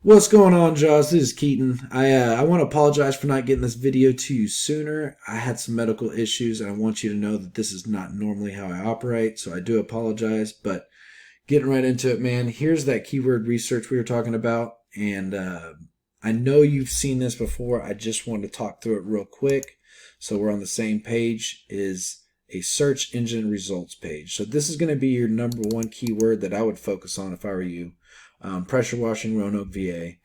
What's going on, Josh? This is Keaton. I want to apologize for not getting this video to you sooner. I had some medical issues, and I want you to know that this is not normally how I operate, so I do apologize. But getting right into it, man, here's that keyword research we were talking about, and I know you've seen this before. I just wanted to talk through it real quick so we're on the same page. Is a search engine results page. So this is going to be your number one keyword that I would focus on if I were you. Pressure washing Roanoke, VA.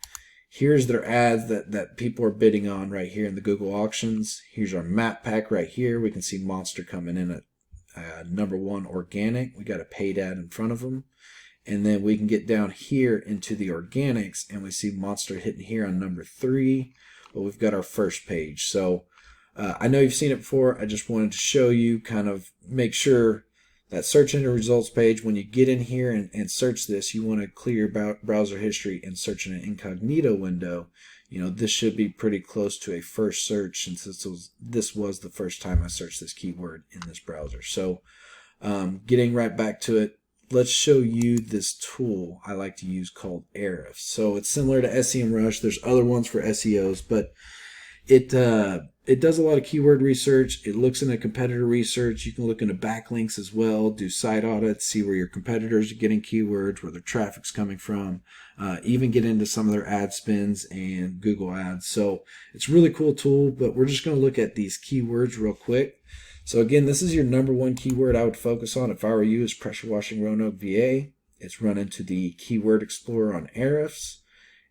Here's their ads that people are bidding on right here in the Google auctions. Here's our map pack right here. We can see Monster coming in at number one organic. We got a paid ad in front of them. And then we can get down here into the organics and we see Monster hitting here on number 3. But we've got our first page. So I know you've seen it before. I just wanted to show you, kind of make sure that search engine results page, when you get in here and search this, you want to clear your browser history and search in an incognito window. You know, this should be pretty close to a first search, since this was the first time I searched this keyword in this browser. So getting right back to it, let's show you this tool I like to use called Ahrefs. So it's similar to SEMrush. There's other ones for SEOs, but it does a lot of keyword research. It looks into competitor research. You can look into backlinks as well, do site audits, see where your competitors are getting keywords, where their traffic's coming from, even get into some of their ad spins and Google ads. So it's a really cool tool, but we're just going to look at these keywords real quick. So again, this is your number one keyword I would focus on if I were you, is pressure washing Roanoke, VA. It's run into the Keyword Explorer on Ahrefs.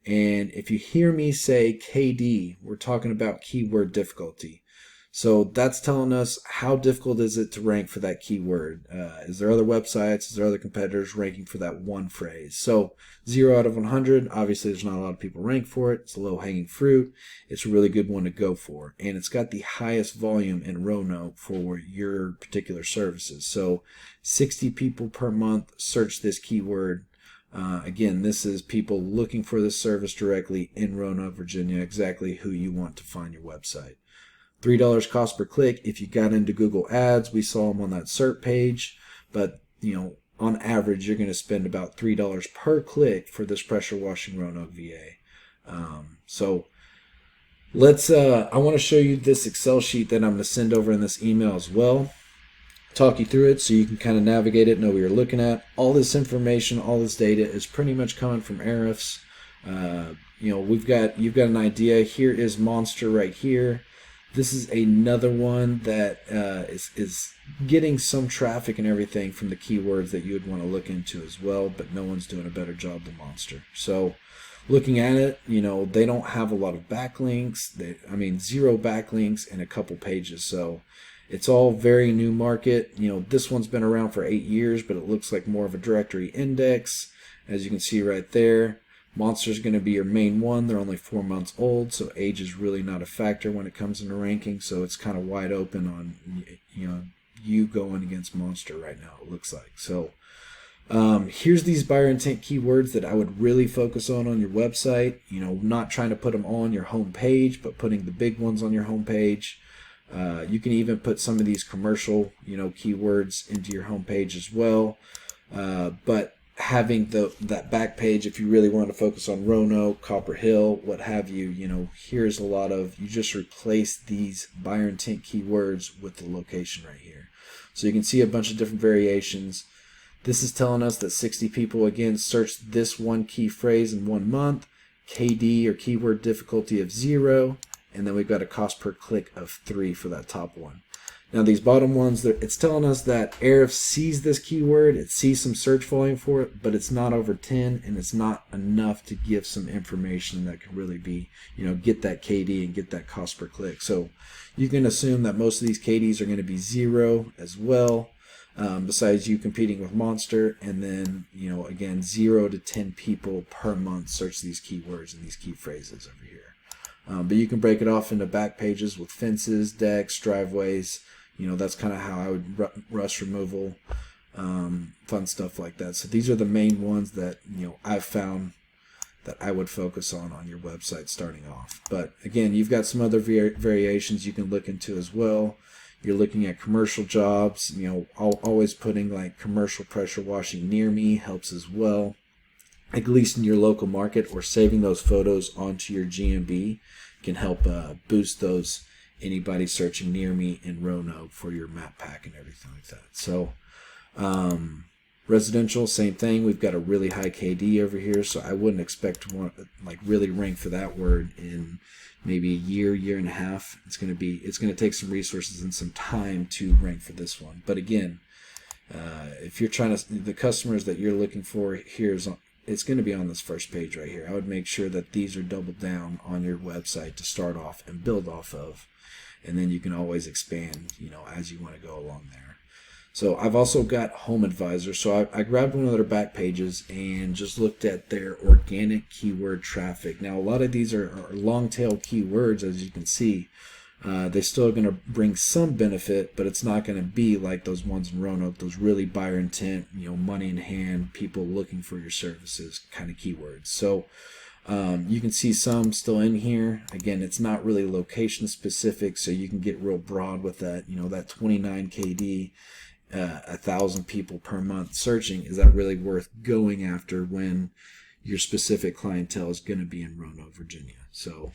And if you hear me say KD, we're talking about keyword difficulty. So that's telling us how difficult is it to rank for that keyword. Is there other websites, is there other competitors ranking for that one phrase? So 0 out of 100, obviously there's not a lot of people rank for it. It's a low-hanging fruit. It's a really good one to go for. And it's got the highest volume in Roanoke for your particular services. So 60 people per month search this keyword. Again, this is people looking for this service directly in Roanoke, Virginia, exactly who you want to find your website. $3 cost per click. If you got into Google Ads, we saw them on that SERP page, but you know, on average, you're going to spend about $3 per click for this pressure washing Roanoke, VA. So let's. I want to show you this Excel sheet that I'm going to send over in this email as well. Talk you through it so you can kind of navigate it, know what you're looking at. All this information, all this data is pretty much coming from Ahrefs. You know, you've got an idea. Here is Monster right here. This is another one that is getting some traffic and everything from the keywords that you would want to look into as well, but no one's doing a better job than Monster. So looking at it, you know, they don't have a lot of backlinks. 0 backlinks and a couple pages. So it's all very new market. You know, this one's been around for 8 years, but it looks like more of a directory index. As you can see right there, Monster's going to be your main one. They're only 4 months old, so age is really not a factor when it comes into ranking. So it's kind of wide open on, you know, you going against Monster right now, it looks like. So here's these buyer intent keywords that I would really focus on your website. You know, not trying to put them all on your home page, but putting the big ones on your home page. You can even put some of these commercial, you know, keywords into your homepage as well. But having that back page, if you really want to focus on Roanoke, Copper Hill, what have you, you know, here's a lot of, you just replace these buyer intent keywords with the location right here. So you can see a bunch of different variations. This is telling us that 60 people, again, searched this one key phrase in 1 month. KD, or keyword difficulty, of 0. And then we've got a cost per click of 3 for that top one. Now these bottom ones, it's telling us that Ahrefs sees this keyword, it sees some search volume for it, but it's not over 10, and it's not enough to give some information that can really be, you know, get that KD and get that cost per click. So you can assume that most of these KDs are going to be 0 as well, besides you competing with Monster. And then, you know, again, 0 to 10 people per month search these keywords and these key phrases over here. But you can break it off into back pages with fences, decks, driveways. You know, that's kind of how I would rust removal, fun stuff like that. So these are the main ones that, you know, I've found that I would focus on your website starting off. But again, you've got some other variations you can look into as well. You're looking at commercial jobs. You know, always putting like commercial pressure washing near me helps as well. at least in your local market, or saving those photos onto your GMB can help boost those anybody searching near me in Roanoke for your map pack and everything like that. So residential, same thing. We've got a really high KD over here, so I wouldn't expect to want like really rank for that word in maybe a year and a half. It's going to take some resources and some time to rank for this one. But again, if you're trying to, the customers that you're looking for here is it's going to be on this first page right here. I would make sure that these are doubled down on your website to start off and build off of, and then you can always expand, as you want to go along there. So I've also got Home Advisor. So I grabbed one of their back pages and just looked at their organic keyword traffic. Now a lot of these are long tail keywords, as you can see. They're still going to bring some benefit, but it's not going to be like those ones in Roanoke, those really buyer intent, money in hand, people looking for your services kind of keywords. So you can see some still in here. Again, it's not really location specific, so you can get real broad with that. That 29 KD, 1,000 people per month searching. Is that really worth going after when your specific clientele is going to be in Roanoke, Virginia? So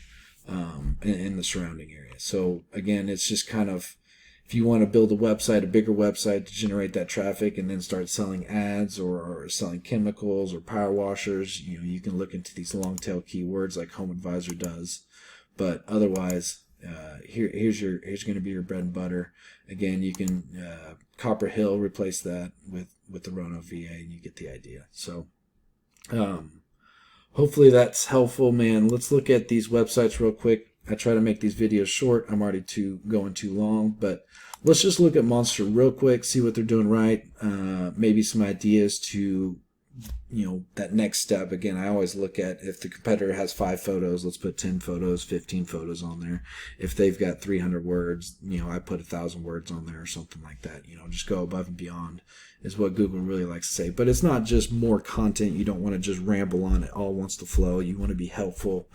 in the surrounding area. So again, it's just kind of, if you want to build a website, a bigger website to generate that traffic and then start selling ads or selling chemicals or power washers, you can look into these long tail keywords like Home Advisor does. But otherwise, here's going to be your bread and butter. Again, you can Copper Hill, replace that with the Roanoke VA, and you get the idea. So hopefully that's helpful, man. Let's look at these websites real quick. I try to make these videos short. I'm already going too long, but let's just look at Monster real quick, see what they're doing right. Maybe some ideas to, that next step. Again, I always look at, if the competitor has 5 photos, let's put 10 photos, 15 photos on there. If they've got 300 words, I put 1,000 words on there or something like that. Just go above and beyond is what Google really likes to say. But it's not just more content. You don't want to just ramble on. It all wants to flow. You want to be helpful,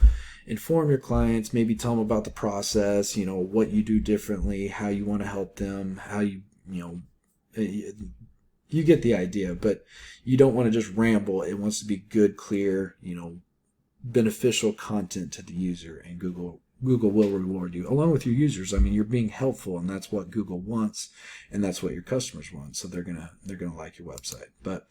inform your clients, maybe tell them about the process, what you do differently, how you want to help them, how you get the idea. But you don't want to just ramble. It wants to be good, clear, beneficial content to the user, and Google will reward you along with your users. I mean, you're being helpful, and that's what Google wants, and that's what your customers want. So they're gonna like your website. But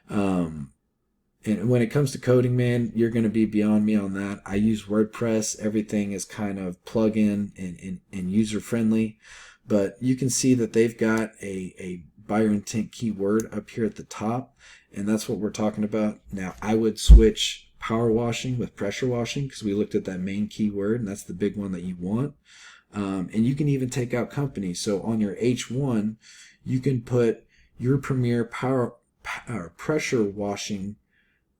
and when it comes to coding, man, you're gonna be beyond me on that. I use WordPress. Everything is kind of plug-in and user friendly, but you can see that they've got a buyer intent keyword up here at the top, and that's what we're talking about. Now I would switch power washing with pressure washing, because we looked at that main keyword, and that's the big one that you want. And you can even take out companies. So on your H1, you can put your premier pressure washing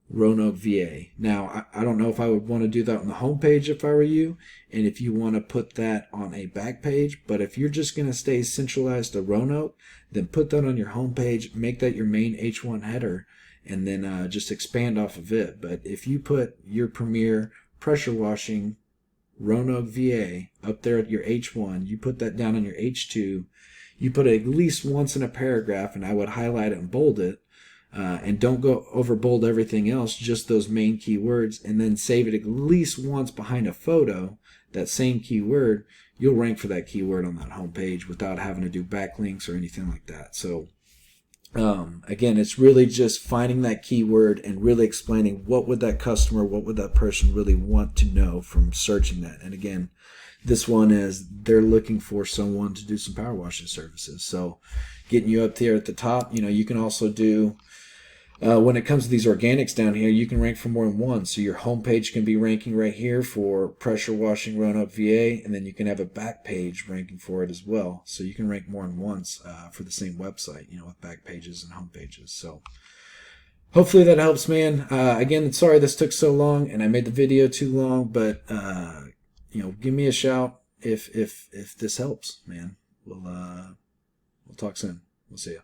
Roanoke VA. Now, I don't know if I would want to do that on the home page if I were you, and if you want to put that on a back page. But if you're just going to stay centralized to Roanoke, then put that on your home page, make that your main H1 header, and then just expand off of it. But if you put your premier pressure washing Roanoke VA up there at your H1, you put that down on your H2, you put it at least once in a paragraph, and I would highlight it and bold it. And don't go over bold everything else, just those main keywords, and then save it at least once behind a photo, that same keyword. You'll rank for that keyword on that home page without having to do backlinks or anything like that. So again, it's really just finding that keyword and really explaining what would that customer, what would that person really want to know from searching that. And again, this one is they're looking for someone to do some power washing services. So getting you up there at the top, you can also do, when it comes to these organics down here, you can rank for more than one. So your homepage can be ranking right here for pressure washing Roanoke VA, and then you can have a back page ranking for it as well. So you can rank more than once for the same website, with back pages and home pages. So hopefully that helps, man. Again, sorry this took so long and I made the video too long, but give me a shout if this helps, man. We'll talk soon. We'll see ya.